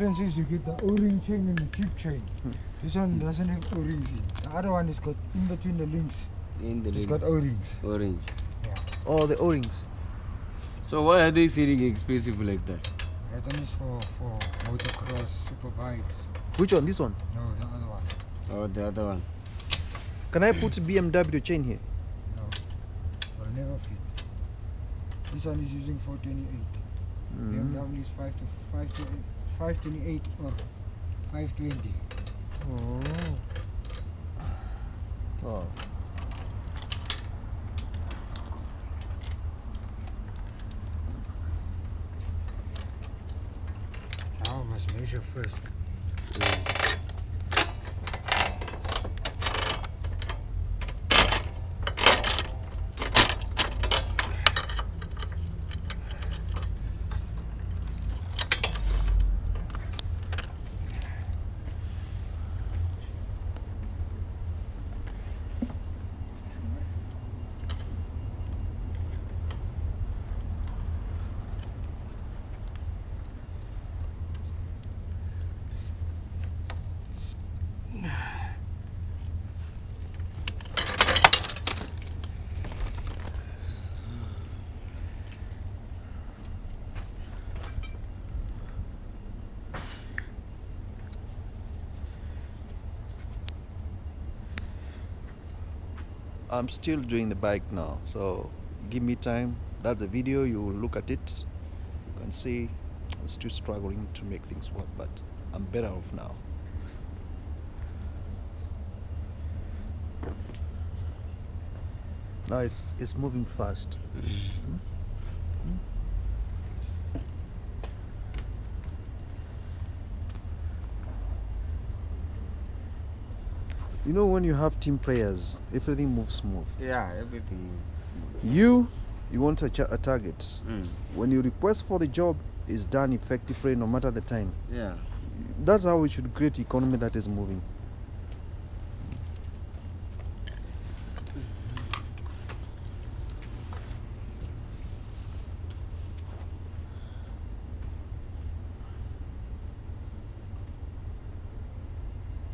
difference is you get the O-ring chain and the cheap chain. This one doesn't have O-rings in. The other one is got in between the links. It's got O-rings. Orange. Yeah. Oh, the O-rings. So why are they selling expensive like that? That one is for motocross, super bikes. Which one? This one? No, the other one. Or the other one? Can I put BMW chain here? No. Will never fit. This one is using 428. BMW is 528 or 520. Oh. Now I must measure first. I'm still doing the bike now, so give me time. That's a video, you will look at it. You can see I'm still struggling to make things work, but I'm better off now. Now it's moving fast. You know, when you have team players, everything moves smooth. Yeah, everything. You want a target. When you request for the job, it's done effectively no matter the time. Yeah. That's how we should create economy that is moving.